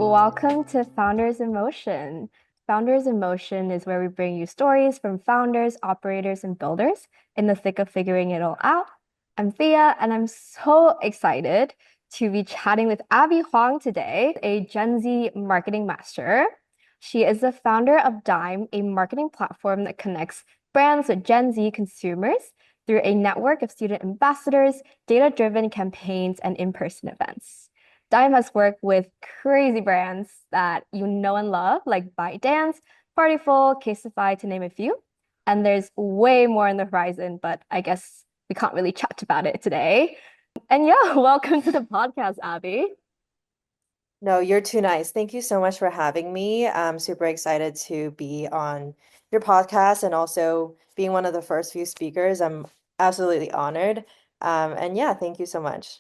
Welcome to Founders in Motion. Founders in Motion is where we bring you stories from founders, operators, and builders in the thick of figuring it all out. I'm Thea, and I'm so excited to be chatting with Abby Huang today, a Gen Z marketing master. She is the founder of Dime, a marketing platform that connects brands with Gen Z consumers through a network of student ambassadors, data-driven campaigns, and in-person events. Dime has worked with crazy brands that you know and love, like ByteDance, Partyful, Casetify, to name a few. And there's way more on the horizon, but I guess we can't really chat about it today. And yeah, welcome to the podcast, Abby. No, you're too nice. Thank you so much for having me. I'm super excited to be on your podcast and also being one of the first few speakers. I'm absolutely honored. And yeah, thank you so much.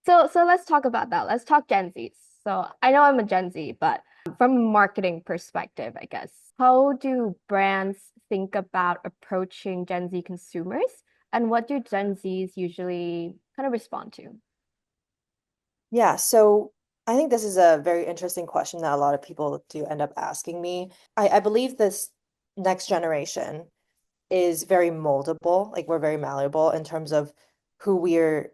So let's talk about that. Let's talk Gen Z. So I know I'm a Gen Z, but from a marketing perspective, I guess, how do brands think about approaching Gen Z consumers? And what do Gen Zs usually kind of respond to? Yeah, so I think this is a very interesting question that a lot of people do end up asking me. I believe this next generation is very moldable, like we're very malleable in terms of who we're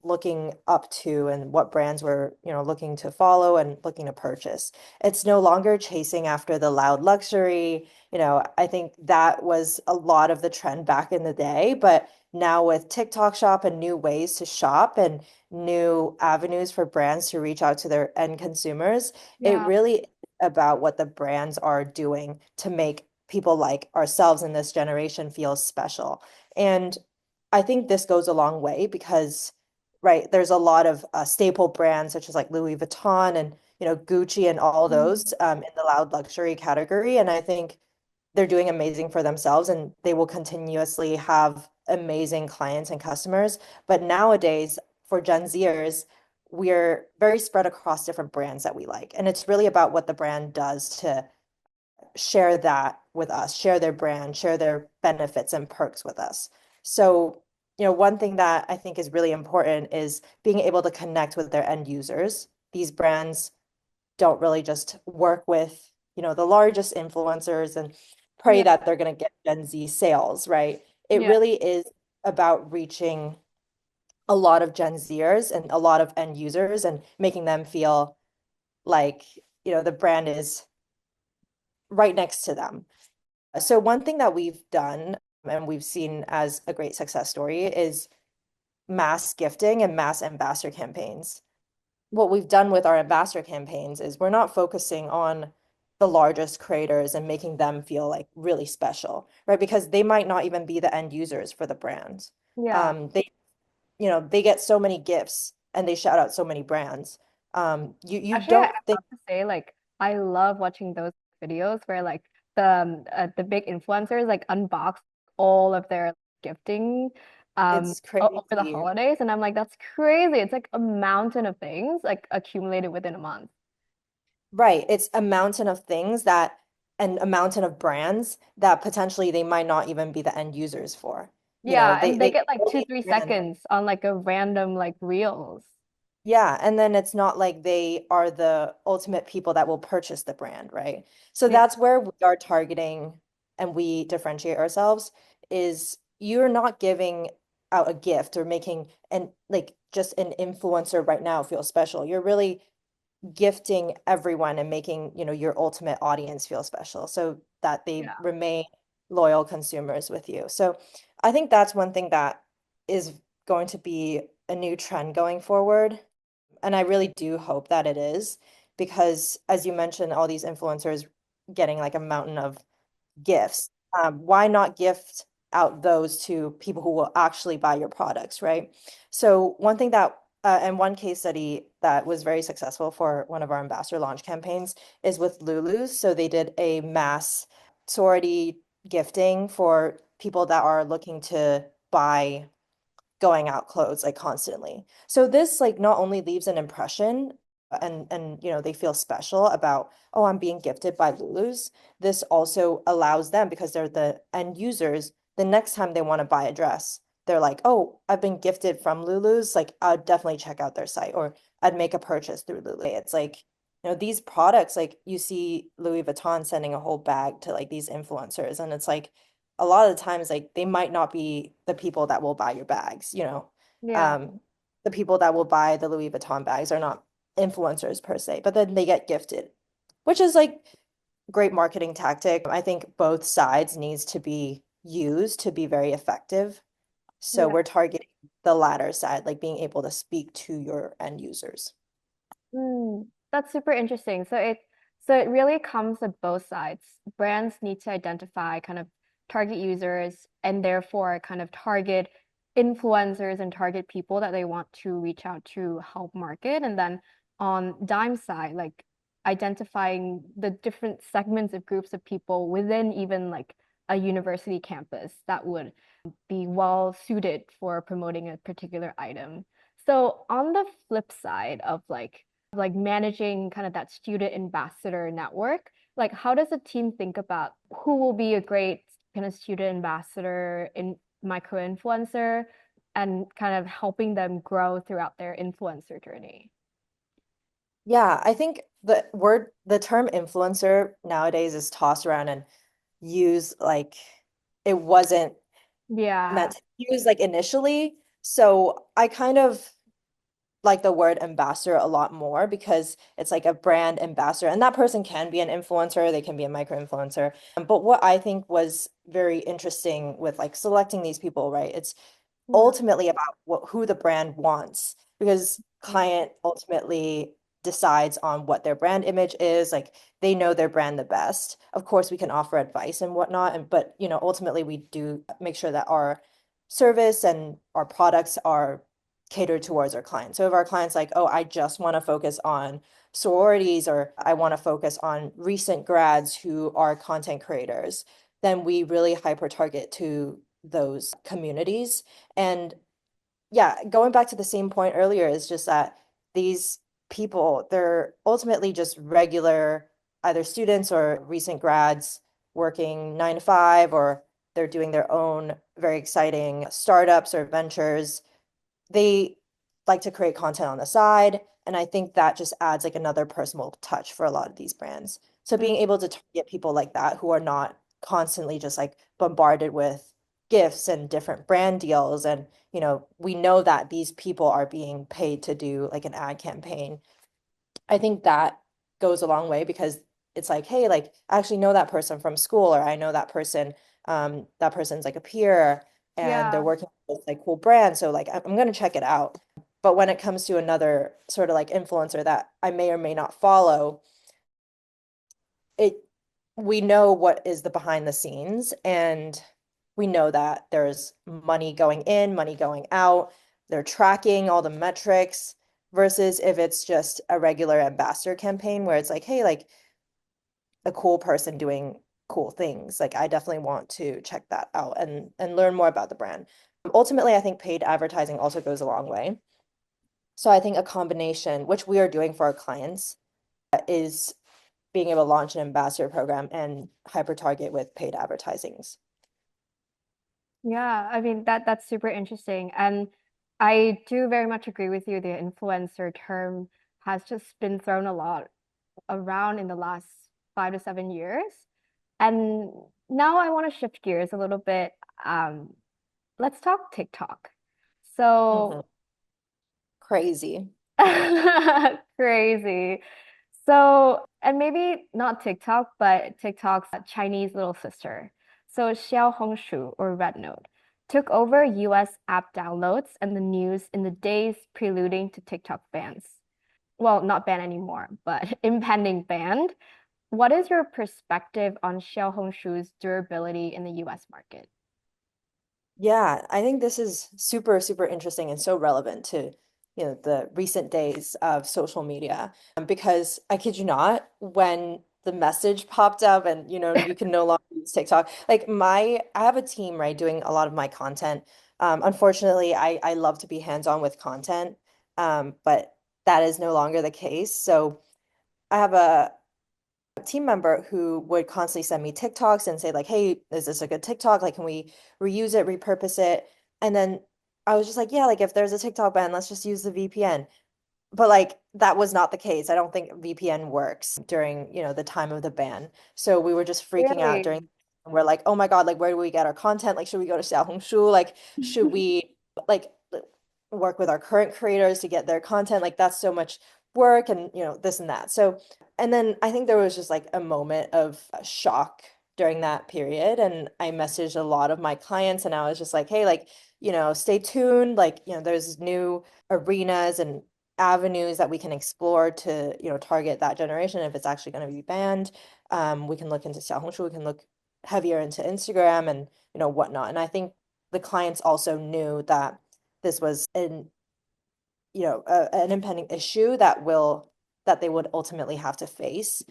looking up to and what brands we're, looking to follow and looking to purchase. It's no longer chasing after the loud luxury. I think that was a lot of the trend back in the day, but now with TikTok Shop and new ways to shop and new avenues for brands to reach out to their end consumers, it Yeah. really is about what the brands are doing to make people like ourselves in this generation feel special. And I think this goes a long way because, right, there's a lot of staple brands such as like Louis Vuitton and Gucci and all Mm. those in the loud luxury category. And I think they're doing amazing for themselves and they will continuously have amazing clients and customers. But nowadays, for Gen Zers, we're very spread across different brands that we like. And it's really about what the brand does to share that with us, share their brand, share their benefits and perks with us. So, one thing that I think is really important is being able to connect with their end users. These brands don't really just work with, the largest influencers and pray Yeah. that they're going to get Gen Z sales, right? It Yeah. really is about reaching a lot of Gen Zers and a lot of end users and making them feel like, the brand is right next to them. So one thing that we've done and we've seen as a great success story is mass gifting and mass ambassador campaigns. What we've done with our ambassador campaigns is we're not focusing on the largest creators and making them feel like really special, right? Because they might not even be the end users for the brand. Yeah. They get so many gifts and they shout out so many brands. You Actually, I don't think have to say, like, I love watching those videos where like the big influencers like unbox all of their gifting it's over the crazy. holidays, and I'm like, that's crazy. It's like a mountain of things like accumulated within a month. Right. It's a mountain of things that, and a mountain of brands that potentially they might not even be the end users for. Yeah, and they They get like all two, these three brands. seconds on like a random like reels. Yeah. And then it's not like they are the ultimate people that will purchase the brand, right? So Yeah. that's where we are targeting and we differentiate ourselves is you're not giving out a gift or making and like just an influencer right now feel special. You're really gifting everyone and making, your ultimate audience feel special so that they Yeah. remain loyal consumers with you. So I think that's one thing that is going to be a new trend going forward. And I really do hope that it is because as you mentioned, all these influencers getting like a mountain of gifts. Why not gift out those to people who will actually buy your products, right? So one thing that and one case study that was very successful for one of our ambassador launch campaigns is with Lulu's. So they did a mass sorority gifting for people that are looking to buy going out clothes like constantly. So this like not only leaves an impression and they feel special about, oh, I'm being gifted by Lulu's. This also allows them because they're the end users, the next time they want to buy a dress, they're like, oh, I've been gifted from Lulu's, like I'd definitely check out their site or I'd make a purchase through Lulu. It's like these products, like you see Louis Vuitton sending a whole bag to like these influencers, and it's like a lot of the times like they might not be the people that will buy your bags. Yeah. Um, the people that will buy the Louis Vuitton bags are not influencers per se, but then they get gifted, which is like great marketing tactic. I think both sides needs to be used to be very effective. So Yeah. we're targeting the latter side, like being able to speak to your end users. That's super interesting. So it really comes with both sides. Brands need to identify kind of target users and therefore kind of target influencers and target people that they want to reach out to help market. And then on Dime side, like identifying the different segments of groups of people within even like a university campus that would be well suited for promoting a particular item. So on the flip side of like managing kind of that student ambassador network, like how does a team think about who will be a great kind of student ambassador in micro influencer and kind of helping them grow throughout their influencer journey? Yeah, I think the term influencer nowadays is tossed around and used like it wasn't meant Yeah. to be used like initially. So I kind of like the word ambassador a lot more because it's like a brand ambassador, and that person can be an influencer, they can be a micro influencer. But what I think was very interesting with like selecting these people, right? It's Yeah. ultimately about who the brand wants because client ultimately decides on what their brand image is. Like they know their brand the best. Of course, we can offer advice and whatnot, and but ultimately we do make sure that our service and our products are catered towards our clients. So if our clients like, oh, I just want to focus on sororities or I want to focus on recent grads who are content creators, then we really hyper target to those communities. And yeah, going back to the same point earlier is just that these people, they're ultimately just regular either students or recent grads working 9 to 5, or they're doing their own very exciting startups or ventures. They like to create content on the side, and I think that just adds like another personal touch for a lot of these brands. So being able to target people like that who are not constantly just like bombarded with gifts and different brand deals, and we know that these people are being paid to do like an ad campaign. I think that goes a long way because it's like, hey, like I actually know that person from school, or I know that person's like a peer and they're Yeah. working with like cool brands. So like I'm gonna check it out. But when it comes to another sort of like influencer that I may or may not follow, it we know what is the behind the scenes, and we know that there's money going in, money going out. They're tracking all the metrics versus if it's just a regular ambassador campaign where it's like, hey, like a cool person doing cool things. Like I definitely want to check that out and learn more about the brand. Ultimately, I think paid advertising also goes a long way. So I think a combination, which we are doing for our clients, is being able to launch an ambassador program and hyper target with paid advertisings. Yeah, I mean that's super interesting. And I do very much agree with you. The influencer term has just been thrown a lot around in the last 5 to 7 years. And now I want to shift gears a little bit. Um, let's talk TikTok. Mhm. So Crazy. crazy. So, and maybe not TikTok, but TikTok's Chinese little sister. So, XiaoHongShu or Red Note took over US app downloads and the news in the days preluding to TikTok bans. Well, not ban anymore, but impending ban. What is your perspective on XiaoHongShu's durability in the US market? Yeah, I think this is super, super interesting and so relevant to, the recent days of social media. Because I kid you not, when the message popped up and you can no longer use TikTok, like I have a team, right, doing a lot of my content. Unfortunately, I love to be hands-on with content, but that is no longer the case. So I have a team member who would constantly send me TikToks and say like, "Hey, is this a good TikTok? Like, can we reuse it, repurpose it?" And then I was just like, "Yeah, like if there's a TikTok ban, let's just use the VPN." but like that was not the case. I don't think VPN works during, the time of the ban. So we were just freaking out Really? during, we're like, oh my God, like where do we get our content? Like, should we go to XiaoHongShu? Like, should we like work with our current creators to get their content? Like that's so much work and this and that. So, and then I think there was just like a moment of shock during that period. And I messaged a lot of my clients and I was just like, hey, like, stay tuned. Like, there's new arenas and avenues that we can explore to, target that generation if it's actually going to be banned. We can look into Xiaohongshu, we can look heavier into Instagram and, whatnot. And I think the clients also knew that this was an impending issue that they would ultimately have to face.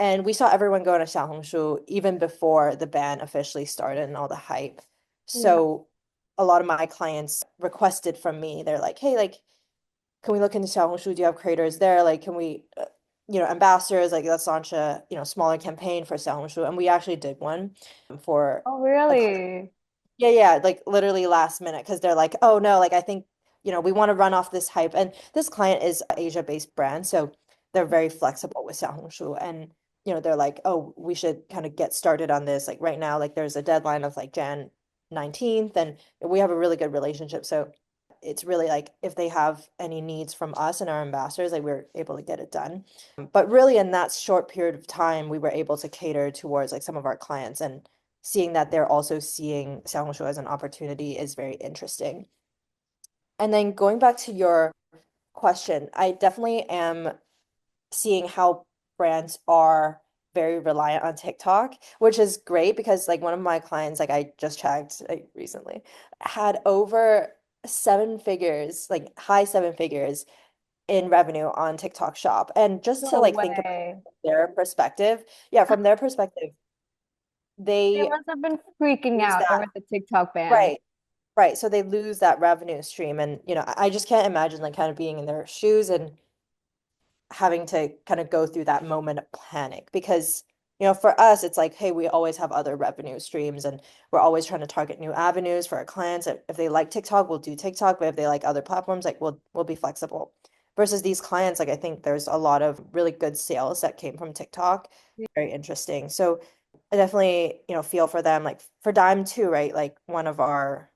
And we saw everyone go to Xiaohongshu even before the ban officially started and all the hype. Yeah. So a lot of my clients requested from me, they're like, hey, like, can we look into XiaoHongShu? Do you have creators there? Like, can we, ambassadors, like let's launch a, smaller campaign for XiaoHongShu. And we actually did one for Oh, a really? yeah, yeah, like literally last minute because they're like, oh no, like I think, we want to run off this hype. And this client is an Asia-based brand, so they're very flexible with Xiaohongshu. And, they're like, oh, we should kind of get started on this. Like right now, like there's a deadline of like Jan 19th, and we have a really good relationship. So it's really like if they have any needs from us and our ambassadors, like we're able to get it done. But really in that short period of time, we were able to cater towards like some of our clients and seeing that they're also seeing xiaohongshu as an opportunity is very interesting. And then going back to your question, I definitely am seeing how brands are very reliant on TikTok, which is great because like one of my clients, like I just checked like recently, had over seven figures, like high seven figures in revenue on TikTok Shop. And just to No like think about way. their perspective, yeah, from their perspective, They they must have been freaking lose out over that, the TikTok ban. right. Right. So they lose that revenue stream. And, I just can't imagine like kind of being in their shoes and having to kind of go through that moment of panic because, for us, it's like, hey, we always have other revenue streams and we're always trying to target new avenues for our clients. If they like TikTok, we'll do TikTok, but if they like other platforms, like we'll be flexible. Versus these clients, like I think there's a lot of really good sales that came from TikTok. Very interesting. So I definitely, feel for them. Like for Dime too, right? Like one of our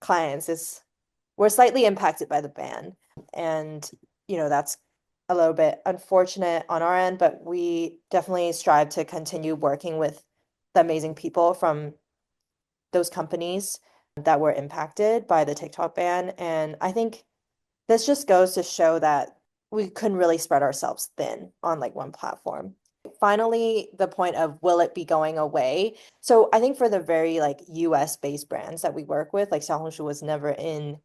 clients is we're slightly impacted by the ban. And, that's a little bit unfortunate on our end, but we definitely strive to continue working with the amazing people from those companies that were impacted by the TikTok ban. And I think this just goes to show that we couldn't really spread ourselves thin on like one platform. Finally, the point of will it be going away? So I think for the very like US based brands that we work with, like Xiaohongshu was never in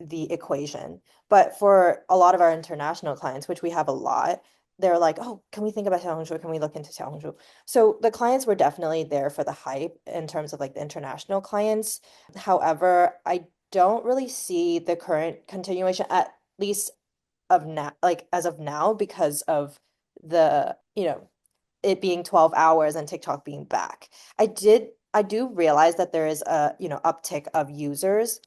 the equation. But for a lot of our international clients, which we have a lot, they're like, oh, can we think about XiaoHongShu? Can we look into XiaoHongShu? So the clients were definitely there for the hype in terms of like the international clients. However, I don't really see the current continuation, at least of now, like as of now, because of the, it being 12 hours and TikTok being back. I do realize that there is a, uptick of users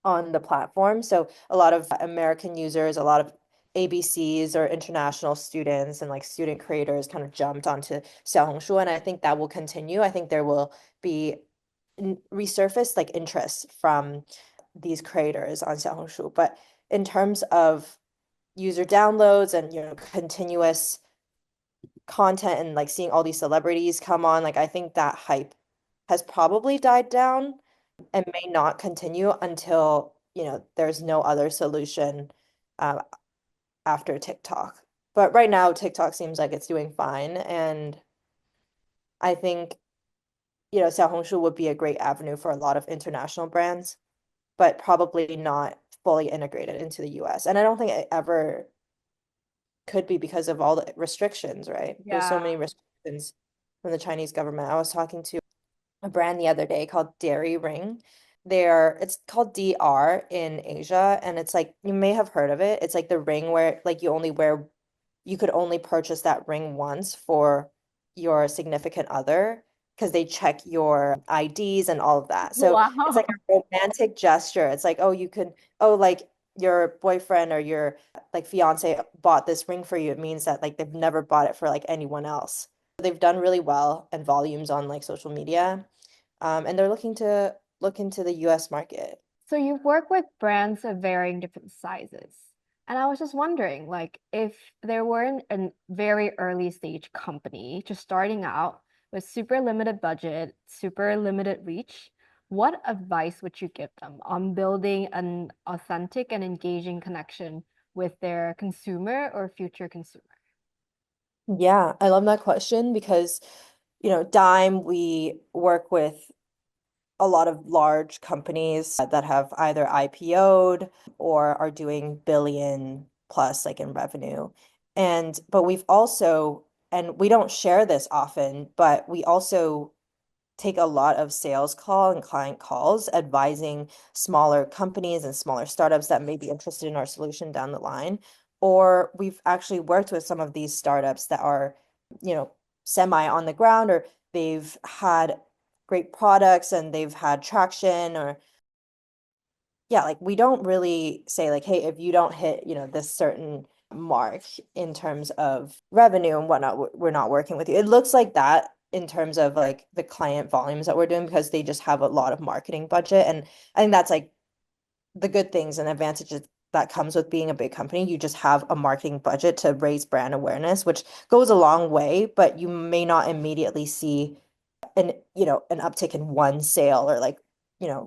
on the platform. So a lot of American users, a lot of ABCs or international students and like student creators kind of jumped onto Xiaohongshu, and I think that will continue. I think there will be resurfaced like interest from these creators on Xiaohongshu. But in terms of user downloads and continuous content and like seeing all these celebrities come on, like I think that hype has probably died down and may not continue until, there's no other solution uh, after TikTok. But right now, TikTok seems like it's doing fine. And I think, Xiaohongshu would be a great avenue for a lot of international brands, but probably not fully integrated into the US. And I don't think it ever could be because of all the restrictions, right? There's so Yeah. many restrictions from the Chinese government. I was talking to a brand the other day called Dairy Ring. It's called DR in Asia, and it's like you may have heard of it. It's like the ring where like you could only purchase that ring once for your significant other because they check your IDs and all of that. So it's like Wow. a romantic gesture. It's like, oh, you can, oh, like your boyfriend or your like fiance bought this ring for you, it means that like they've never bought it for like anyone else. They've done really well and volumes on like social media. And they're looking to look into the US market. So you work with brands of varying different sizes. And I was just wondering, like, if there weren't a very early stage company just starting out with super limited budget, super limited reach, what advice would you give them on building an authentic and engaging connection with their consumer or future consumer? Yeah, I love that question because, Dime, we work with a lot of large companies that have either IPO'd or are doing billion plus like in revenue. But we've also, and we don't share this often, but we also take a lot of sales call and client calls advising smaller companies and smaller startups that may be interested in our solution down the line. Or we've actually worked with some of these startups that are, you know, semi on the ground, or they've had great products and they've had traction. Or yeah, like we don't really say like, hey, if you don't hit, this certain mark in terms of revenue and whatnot, we're not working with you. It looks like that in terms of like the client volumes that we're doing because they just have a lot of marketing budget. And I think that's like the good things and advantages that comes with being a big company. You just have a marketing budget to raise brand awareness, which goes a long way, but you may not immediately see an uptick in one sale or like,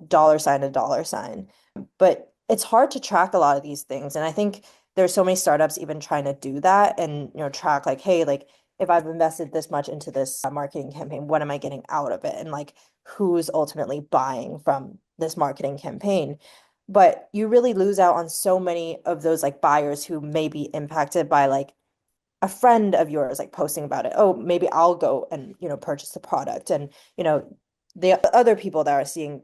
dollar sign to dollar sign. But it's hard to track a lot of these things. And I think there's so many startups even trying to do that and, track like, hey, like if I've invested this much into this marketing campaign, what am I getting out of it? And like who's ultimately buying from this marketing campaign? But you really lose out on so many of those like buyers who may be impacted by like a friend of yours like posting about it. Oh, maybe I'll go and, purchase the product. And, the other people that are seeing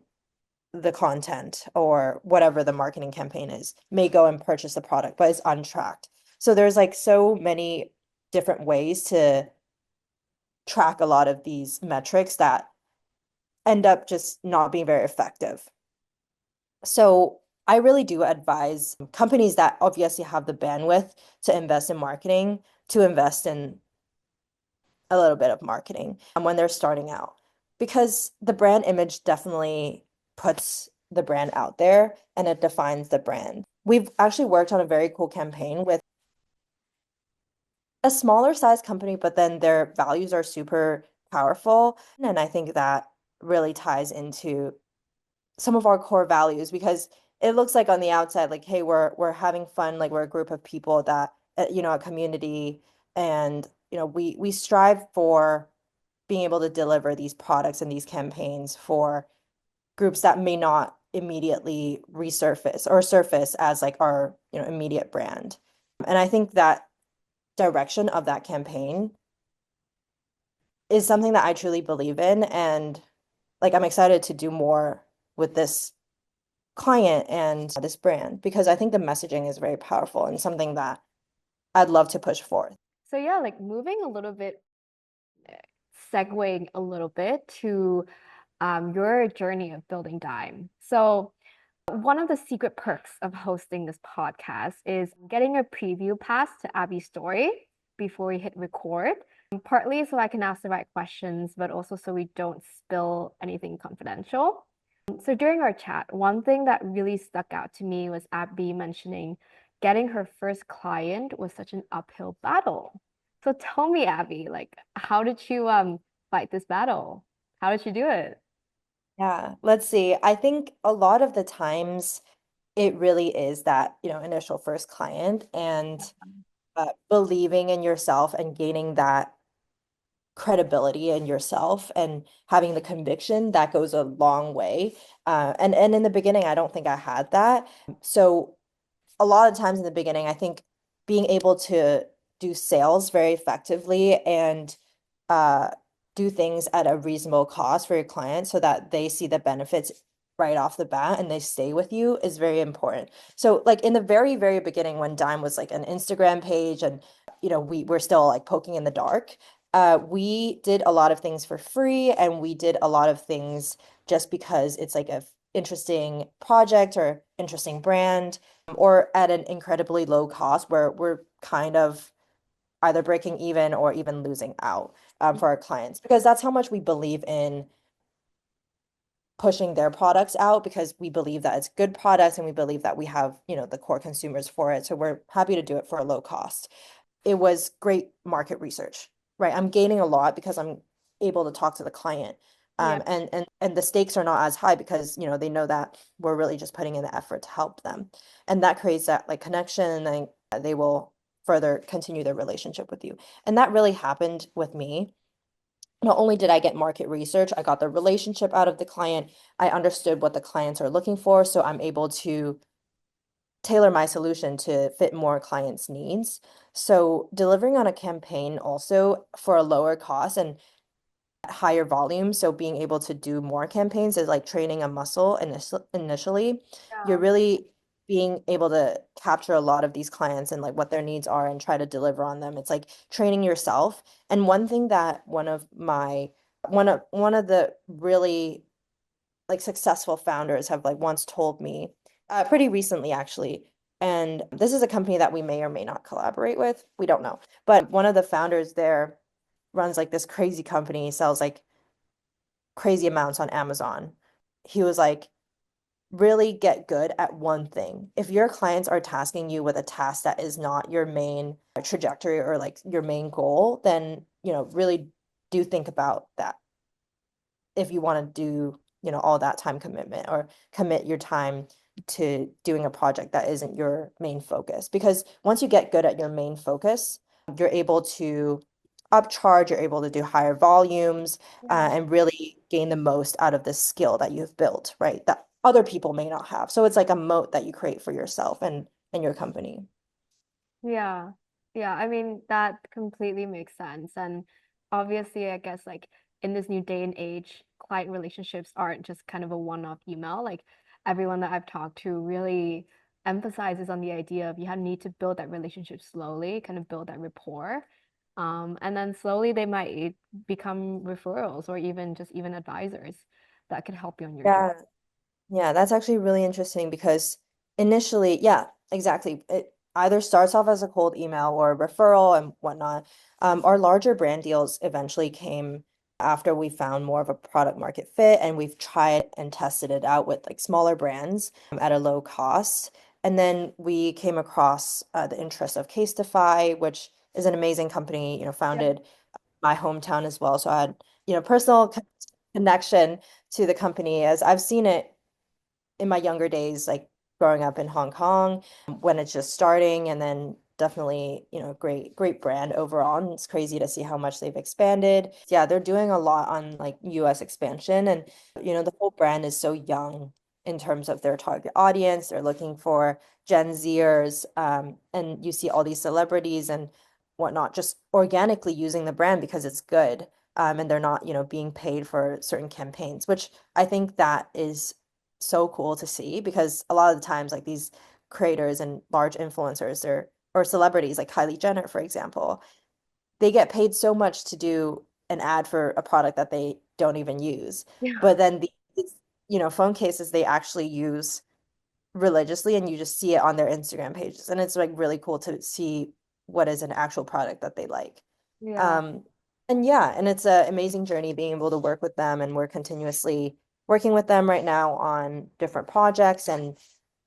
the content or whatever the marketing campaign is may go and purchase the product, but it's untracked. So there's like so many different ways to track a lot of these metrics that end up just not being very effective. So I really do advise companies that obviously have the bandwidth to invest in marketing to invest in a little bit of marketing when they're starting out because the brand image definitely puts the brand out there and it defines the brand. We've actually worked on a very cool campaign with a smaller size company, but then their values are super powerful. And I think that really ties into some of our core values because it looks like on the outside, like, hey, we're having fun, like we're a group of people that, a community, and we strive for being able to deliver these products and these campaigns for groups that may not immediately resurface or surface as like our, immediate brand. And I think that direction of that campaign is something that I truly believe in. And like I'm excited to do more with this client and this brand because I think the messaging is very powerful and something that I'd love to push forth. So yeah, like moving a little bit, segueing a little bit to your journey of building Dime. So one of the secret perks of hosting this podcast is getting a preview pass to Abby's story before we hit record, partly so I can ask the right questions, but also so we don't spill anything confidential. So during our chat, one thing that really stuck out to me was Abby mentioning getting her first client was such an uphill battle. So tell me, Abby, like how did you fight this battle? How did you do it? Yeah, let's see. I think a lot of the times it really is that, initial first client and believing in yourself and gaining that credibility in yourself and having the conviction that goes a long way. And in the beginning, I don't think I had that. So a lot of times in the beginning, I think being able to do sales very effectively and uh, do things at a reasonable cost for your clients so that they see the benefits right off the bat and they stay with you is very important. So like in the very, very beginning when Dime was like an Instagram page and we were still like poking in the dark, we did a lot of things for free and we did a lot of things just because it's like a interesting project or interesting brand, or at an incredibly low cost where we're kind of either breaking even or even losing out for our clients, because that's how much we believe in pushing their products out, because we believe that it's good products and we believe that we have, the core consumers for it. So we're happy to do it for a low cost. It was great market research, right? I'm gaining a lot because I'm able to talk to the client. Yeah. And the stakes are not as high because, they know that we're really just putting in the effort to help them. And that creates that like connection, and then they will further continue their relationship with you. And that really happened with me. Not only did I get market research, I got the relationship out of the client. I understood what the clients are looking for, so I'm able to tailor my solution to fit more clients' needs. So delivering on a campaign also for a lower cost and higher volume, so being able to do more campaigns is like training a muscle initially. You're Yeah. really being able to capture a lot of these clients and like what their needs are and try to deliver on them. It's like training yourself. And one thing that one of the really like successful founders have like once told me, pretty recently actually, and this is a company that we may or may not collaborate with, we don't know, but one of the founders there runs like this crazy company, sells like crazy amounts on Amazon. He was like, really get good at one thing. If your clients are tasking you with a task that is not your main trajectory or like your main goal, then, really do think about that if you want to do, all that time commitment or commit your time to doing a project that isn't your main focus. Because once you get good at your main focus, you're able to upcharge, you're able to do higher volumes, Yeah. and really gain the most out of this skill that you've built, right? That other people may not have. So it's like a moat that you create for yourself and your company. Yeah. Yeah. I mean, that completely makes sense. And obviously, I guess like in this new day and age, client relationships aren't just kind of a one-off email. Like everyone that I've talked to really emphasizes on the idea of need to build that relationship slowly, kind of build that rapport. And then slowly they might become referrals or even advisors that could help you on your journey. Yeah. Yeah, that's actually really interesting because initially, yeah, exactly. It either starts off as a cold email or a referral and whatnot. Our larger brand deals eventually came after we found more of a product market fit, and we've tried and tested it out with like smaller brands at a low cost. And then we came across the interest of Casetify, which is an amazing company, Yeah. founded my hometown as well. So I had, personal connection to the company as I've seen it in my younger days, like growing up in Hong Kong, when it's just starting, and then definitely, great brand overall. And it's crazy to see how much they've expanded. Yeah, they're doing a lot on like US expansion, and the whole brand is so young in terms of their target audience. They're looking for Gen Zers, and you see all these celebrities and whatnot just organically using the brand because it's good. And they're not, being paid for certain campaigns, which I think that is so cool to see, because a lot of the times like these creators and large influencers or celebrities like Kylie Jenner, for example, they get paid so much to do an ad for a product that they don't even use. Yeah. But then these, phone cases they actually use religiously, and you just see it on their Instagram pages. And it's like really cool to see what is an actual product that they like. Yeah. Um, and yeah, and it's an amazing journey being able to work with them, and we're continuously working with them right now on different projects and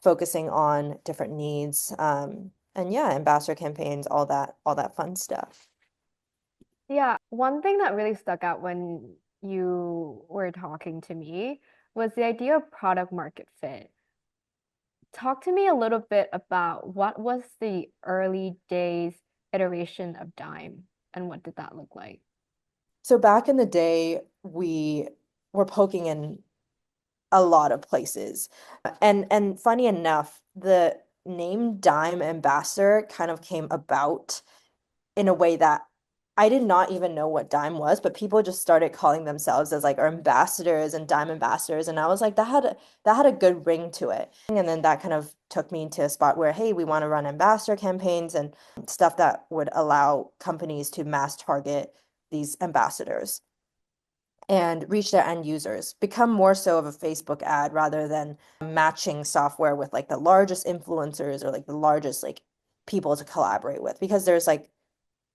focusing on different needs. And yeah, ambassador campaigns, all that fun stuff. Yeah, one thing that really stuck out when you were talking to me was the idea of product market fit. Talk to me a little bit about what was the early days iteration of Dime and what did that look like? So back in the day, we were poking in a lot of places. And funny enough, the name Dime Ambassador kind of came about in a way that I did not even know what Dime was, but people just started calling themselves as like our ambassadors and Dime ambassadors. And I was like, that had a good ring to it. And then that kind of took me to a spot where, hey, we want to run ambassador campaigns and stuff that would allow companies to mass target these ambassadors. and reach their end users, become more so of a Facebook ad rather than matching software with like the largest influencers or like the largest like people to collaborate with because there's like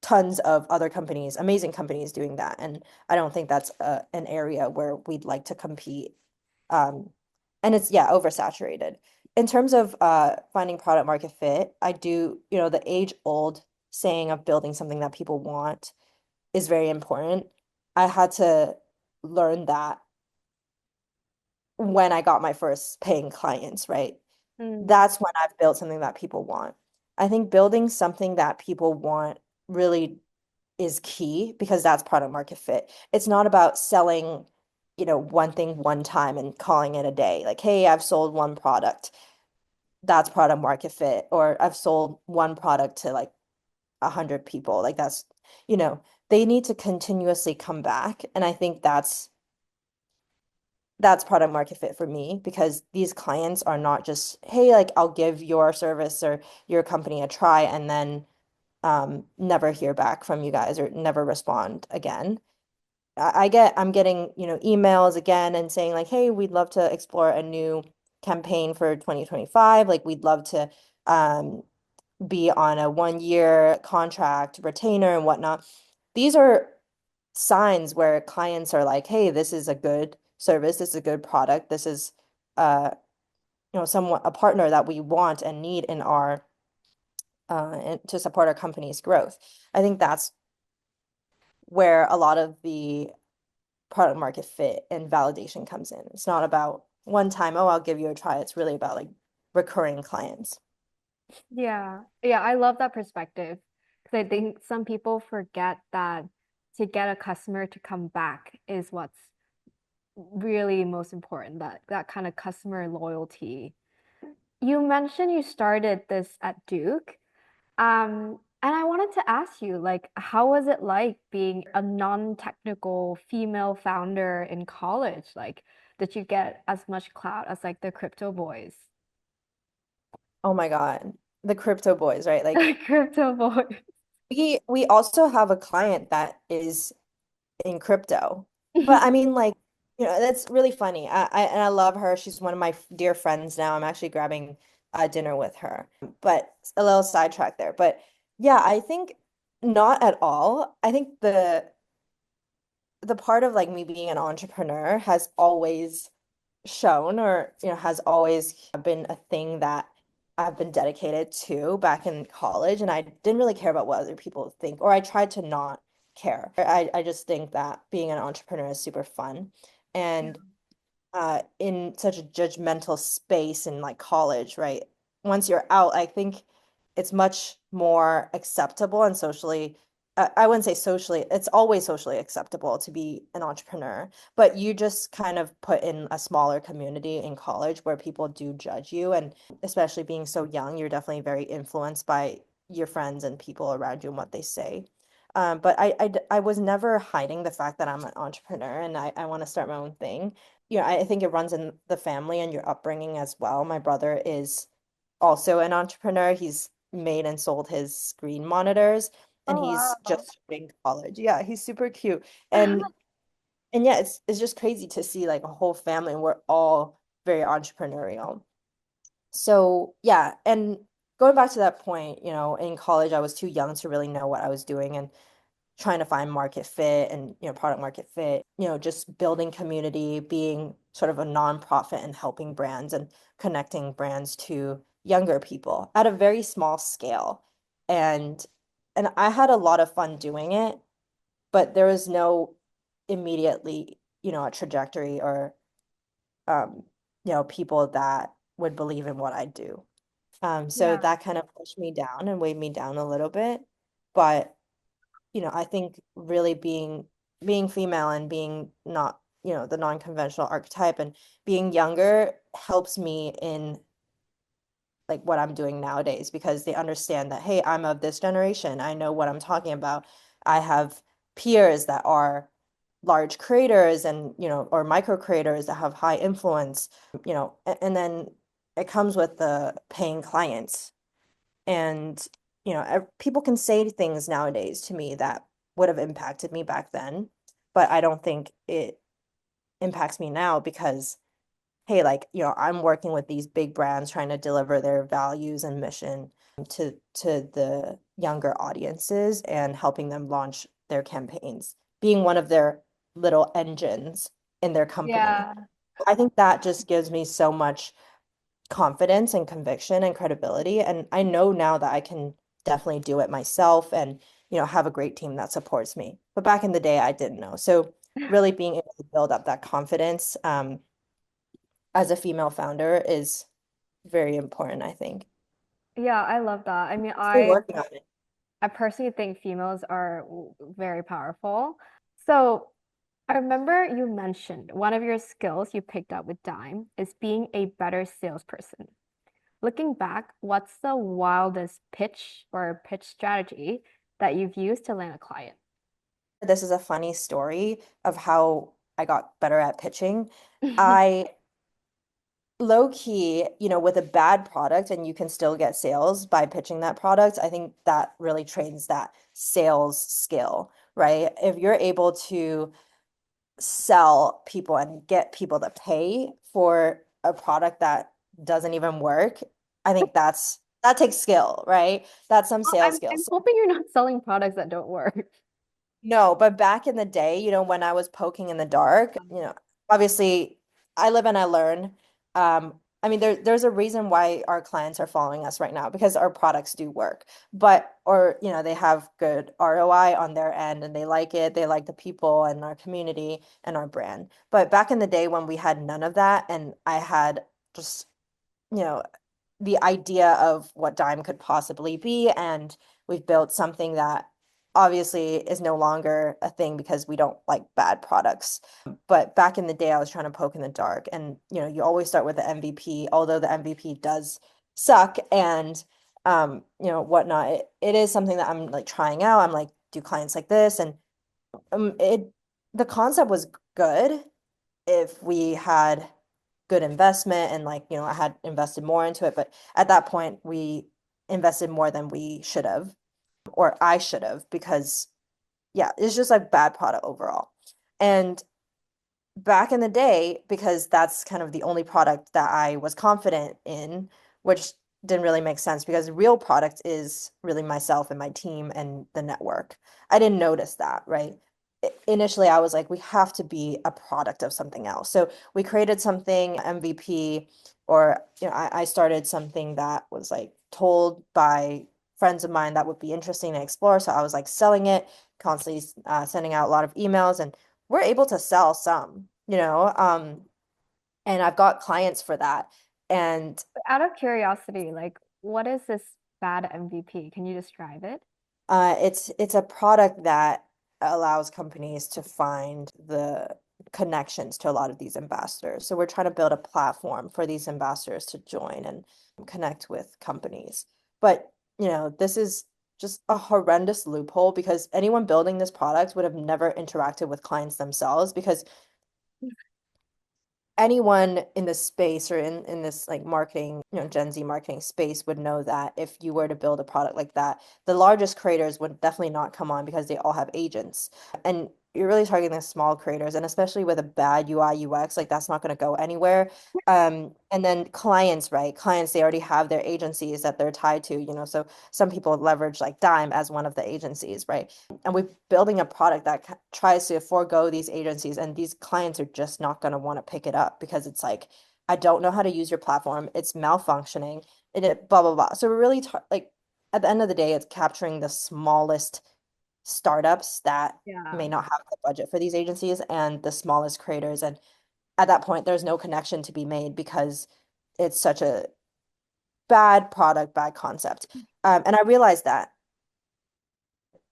tons of other companies, amazing companies doing that. And I don't think that's an area where we'd like to compete. Um, and it's, yeah, oversaturated. In terms of finding product market fit, I do, the age-old saying of building something that people want is very important. I had to learn that when I got my first paying clients, right? Mm. That's when I've built something that people want. I think building something that people want really is key because that's product market fit. It's not about selling, one thing one time and calling it a day. Like, hey, I've sold one product. That's product market fit. Or I've sold one product to like 100 people. Like you know, they need to continuously come back. And I think that's product market fit for me because these clients are not just, hey, like I'll give your service or your company a try and then never hear back from you guys or never respond again. I'm getting, emails again and saying like, hey, we'd love to explore a new campaign for 2025. Like we'd love to um, be on a 1 year contract retainer and whatnot. These are signs where clients are like, hey, this is a good service, this is a good product, this is uh, somewhat a partner that we want and need in our and to support our company's growth. I think that's where a lot of the product market fit and validation comes in. It's not about one time, oh, I'll give you a try. It's really about like recurring clients. Yeah. Yeah, I love that perspective because I think some people forget that to get a customer to come back is what's really most important, that kind of customer loyalty. You mentioned you started this at Duke. And I wanted to ask you, like, how was it like being a non-technical female founder in college? Like, did you get as much clout as like the crypto boys? Oh my God. The crypto boys, right? Like Crypto boys. we also have a client that is in crypto. But I mean like, that's really funny. And I love her. She's one of my dear friends now. I'm actually grabbing dinner with her. But a little sidetrack there. But yeah, I think not at all. I think the part of like me being an entrepreneur has always shown or has always been a thing that I've been dedicated to back in college and I didn't really care about what other people think or I tried to not care. I just think that being an entrepreneur is super fun Yeah. and in such a judgmental space in like college, right? Once you're out, I think it's much more acceptable and socially, I wouldn't say socially, it's always socially acceptable to be an entrepreneur, but you just kind of put in a smaller community in college where people do judge you. And especially being so young, you're definitely very influenced by your friends and people around you and what they say. But I was never hiding the fact that I'm an entrepreneur and I want to start my own thing. I think it runs in the family and your upbringing as well. My brother is also an entrepreneur. He's made and sold his screen monitors and Oh, he's wow. just starting college. Yeah, he's super cute. And yeah, it's just crazy to see like a whole family and we're all very entrepreneurial. So yeah, and going back to that point, in college I was too young to really know what I was doing and trying to find market fit and product market fit, just building community, being sort of a nonprofit and helping brands and connecting brands to younger people at a very small scale. And I had a lot of fun doing it, but there was no immediately, a trajectory or um, people that would believe in what I do. So Yeah. that kind of pushed me down and weighed me down a little bit. But I think really being female and being not, the non-conventional archetype and being younger helps me in like what I'm doing nowadays because they understand that, hey, I'm of this generation. I know what I'm talking about. I have peers that are large creators and, or micro creators that have high influence, and then it comes with the paying clients. And, people can say things nowadays to me that would have impacted me back then. but I don't think it impacts me now because, hey, like, I'm working with these big brands trying to deliver their values and mission to the younger audiences and helping them launch their campaigns, being one of their little engines in their company. Yeah. I think that just gives me so much confidence and conviction and credibility. And I know now that I can definitely do it myself and, have a great team that supports me. But back in the day, I didn't know. So really being able to build up that confidence as a female founder is very important, I think. Yeah, I love that. I mean, Still working on it. I personally think females are very powerful. So I remember you mentioned one of your skills you picked up with Dime is being a better salesperson. Looking back, what's the wildest pitch or pitch strategy that you've used to land a client? This is a funny story of how I got better at pitching. I low key, with a bad product and you can still get sales by pitching that product, I think that really trains that sales skill, right? If you're able to sell people and get people to pay for a product that doesn't even work, I think that takes skill, right? That's some Well, sales I'm skills. hoping you're not selling products that don't work. No, but back in the day, when I was poking in the dark, obviously I live and I learn. I mean, there's a reason why our clients are following us right now because our products do work, or, they have good ROI on their end and they like it. They like the people and our community and our brand. But back in the day when we had none of that and I had just, you know, the idea of what Dime could possibly be. And we've built something that obviously is no longer a thing because we don't like bad products. But back in the day, I was trying to poke in the dark. And, you always start with the MVP, although the MVP does suck and, whatnot. It is something that I'm like trying out. I'm like, do clients like this? And the concept was good if we had good investment and like, I had invested more into it. But at that point, we invested more than we should have, or I should have, because yeah, it's just like bad product overall. And back in the day, because that's kind of the only product that I was confident in, which didn't really make sense because the real product is really myself and my team and the network. I didn't notice that, right? Initially, I was like, we have to be a product of something else. So we created something MVP, or I started something that was like told by friends of mine that would be interesting to explore. So I was like selling it, constantly sending out a lot of emails, and we're able to sell some, and I've got clients for that. And Out of curiosity, like, what is this bad MVP? Can you describe it? it's a product that allows companies to find the connections to a lot of these ambassadors. So we're trying to build a platform for these ambassadors to join and connect with companies. But, this is just a horrendous loophole because anyone building this product would have never interacted with clients themselves because anyone in this space or in this like marketing, Gen Z marketing space would know that if you were to build a product like that, the largest creators would definitely not come on because they all have agents. And you're really targeting the small creators, and especially with a bad UI UX, like that's not going to go anywhere. And then clients, right? Clients, they already have their agencies that they're tied to, so some people leverage like Dime as one of the agencies, right? And we're building a product that tries to forego these agencies, and these clients are just not going to want to pick it up because it's like, I don't know how to use your platform, it's malfunctioning, and it blah blah blah. So we're really like at the end of the day, it's capturing the smallest startups that Yeah. may not have the budget for these agencies and the smallest creators. And at that point, there's no connection to be made because it's such a bad product, bad concept. And I realized that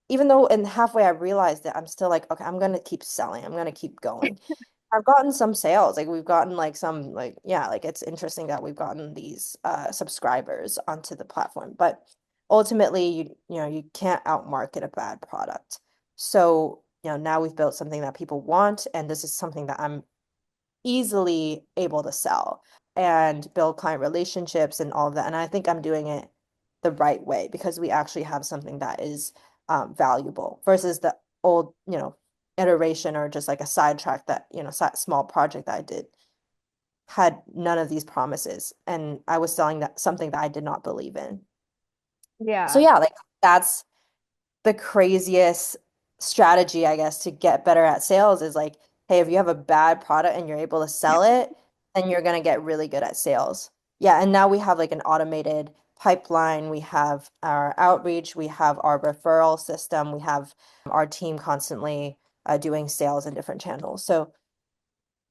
even though in halfway I realized that I'm still like, okay, I'm gonna keep selling. I'm gonna keep going. I've gotten some sales. Like we've gotten like some like yeah, like it's interesting that we've gotten these subscribers onto the platform. But ultimately you can't outmarket a bad product. So, now we've built something that people want, and this is something that I'm easily able to sell and build client relationships and all of that. And I think I'm doing it the right way because we actually have something that is valuable versus the old, iteration or just like a sidetrack that, small project that I did had none of these promises. And I was selling that something that I did not believe in. So Yeah. yeah, like that's the craziest strategy, I guess, to get better at sales is like, hey, if you have a bad product and you're able to sell it, then you're going to get really good at sales. Yeah, and now we have like an automated pipeline, we have our outreach, we have our referral system, we have our team constantly doing sales in different channels. So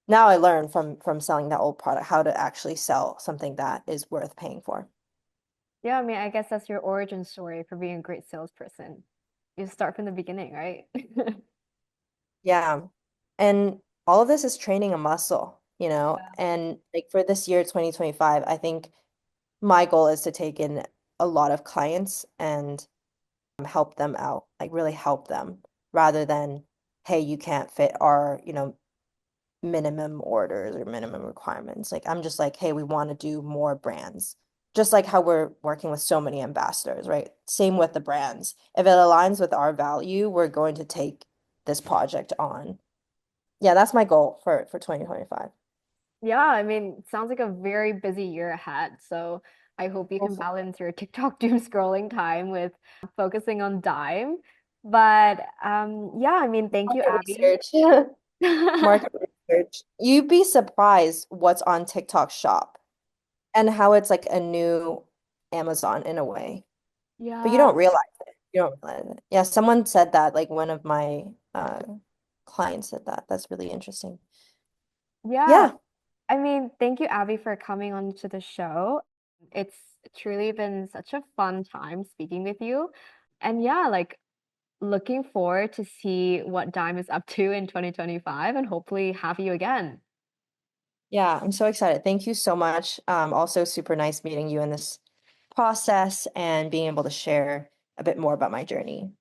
now I learned from selling that old product how to actually sell something that is worth paying for. Yeah, I mean, I guess that's your origin story for being a great salesperson. You start from the beginning, right? Yeah. And all of this is training a muscle, Yeah. and like for this year, 2025, I think my goal is to take in a lot of clients and help them out, like really help them rather than, hey, you can't fit our, minimum orders or minimum requirements. Like I'm just like, hey, we want to do more brands. Just like how we're working with so many ambassadors, right? Same with the brands. If it aligns with our value, we're going to take this project on. Yeah, that's my goal for 2025. Yeah, I mean, sounds like a very busy year ahead. So I hope you can balance your TikTok doom scrolling time with focusing on Dime. But yeah, I mean, thank you, Market Abby. research. Market research. You'd be surprised what's on TikTok Shop and how it's like a new Amazon in a way. But you Yeah, don't realize it. You don't realize it. Yeah, someone said that, like one of my clients said that. That's really interesting. yeah. Yeah. I mean, thank you, Abby, for coming on to the show. It's truly been such a fun time speaking with you. And yeah, like looking forward to see what Dime is up to in 2025 and hopefully have you again. Yeah, I'm so excited. Thank you so much. Also super nice meeting you in this process and being able to share a bit more about my journey.